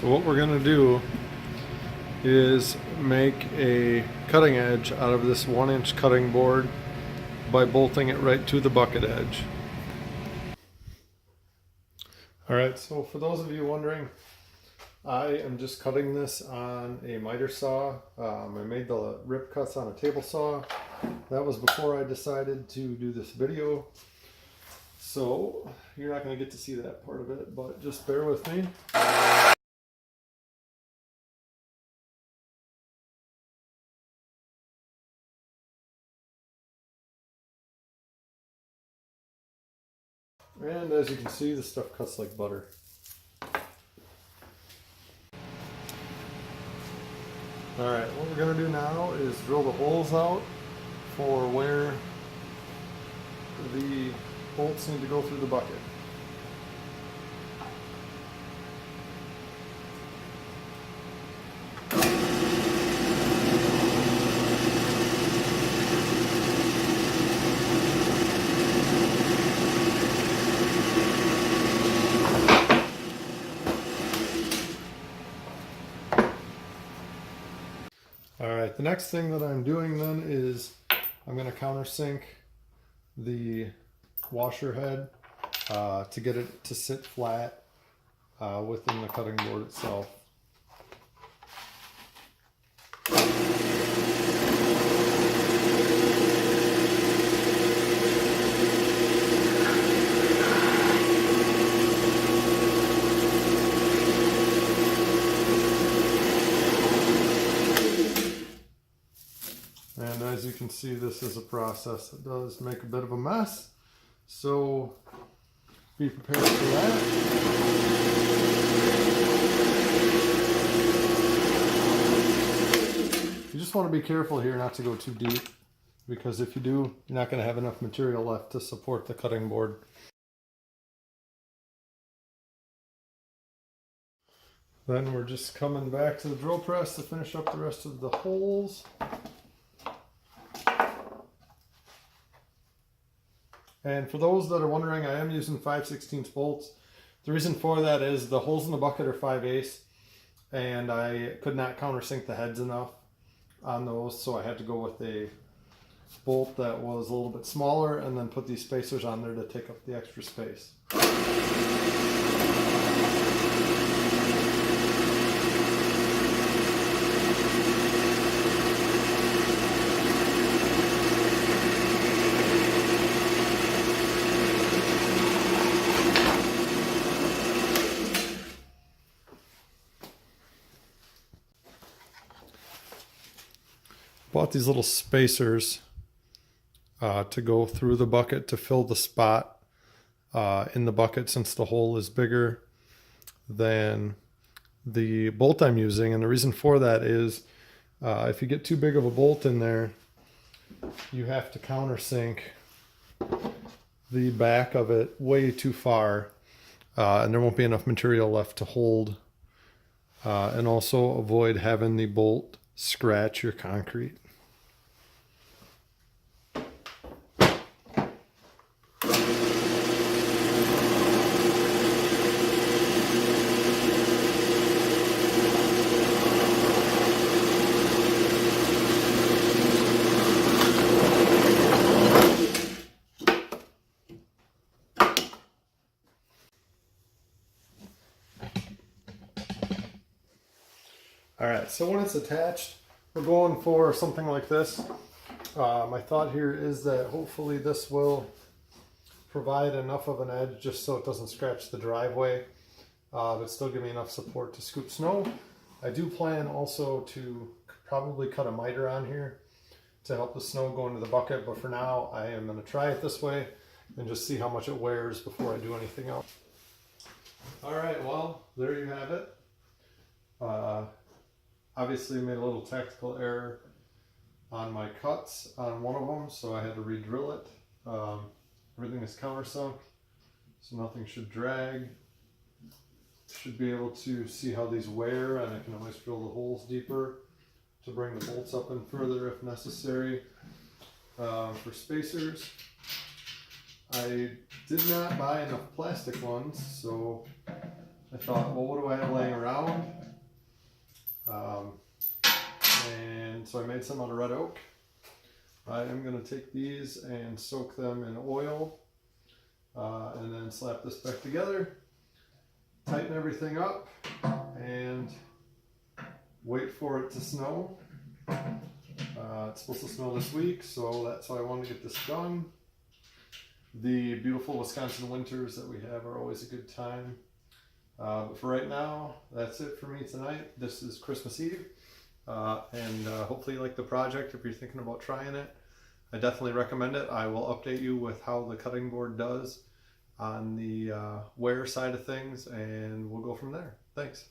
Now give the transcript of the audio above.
So what we're going to do is make a cutting edge out of this 1-inch cutting board by bolting it right to the bucket edge. Alright, so for those of you wondering, I am just cutting this on a miter saw. I made the rip cuts on a table saw. That was before I decided to do this video. So you're not going to get to see that part of it, but just bear with me. And as you can see, the stuff cuts like butter. Alright, what we're going to do now is drill the holes out for where the bolts need to go through the bucket. Alright, the next thing that I'm doing then is I'm going to countersink the washer head to get it to sit flat within the cutting board itself. And as you can see, this is a process that does make a bit of a mess, so be prepared for that. You just want to be careful here not to go too deep, because if you do, you're not going to have enough material left to support the cutting board. Then we're just coming back to the drill press to finish up the rest of the holes. And for those that are wondering, I am using 5/16 bolts. The reason for that is the holes in the bucket are 5/8, and I could not countersink the heads enough on those, so I had to go with a bolt that was a little bit smaller and then put these spacers on there to take up the extra space. Bought these little spacers to go through the bucket to fill the spot in the bucket, since the hole is bigger than the bolt I'm using. And the reason for that is if you get too big of a bolt in there, you have to countersink the back of it way too far, and there won't be enough material left to hold, and also avoid having the bolt scratch your concrete. Alright, so when it's attached, we're going for something like this. My thought here is that hopefully this will provide enough of an edge just so it doesn't scratch the driveway, but still give me enough support to scoop snow. I do plan also to probably cut a miter on here to help the snow go into the bucket, but for now I am going to try it this way and just see how much it wears before I do anything else. Alright, well, there you have it. Obviously made a little tactical error on my cuts on one of them, so I had to re-drill it. Everything is countersunk, so nothing should drag. Should be able to see how these wear, and I can always drill the holes deeper to bring the bolts up and further if necessary. For spacers, I did not buy enough plastic ones, so I thought, well, what do I have laying around? And so I made some out of red oak. I am going to take these and soak them in oil, and then slap this back together, tighten everything up, and wait for it to snow. It's supposed to snow this week, so that's why I wanted to get this done. The beautiful Wisconsin winters that we have are always a good time. But for right now, that's it for me tonight. This is Christmas Eve. And hopefully you like the project. If you're thinking about trying it, I definitely recommend it. I will update you with how the cutting board does on the wear side of things, and we'll go from there. Thanks.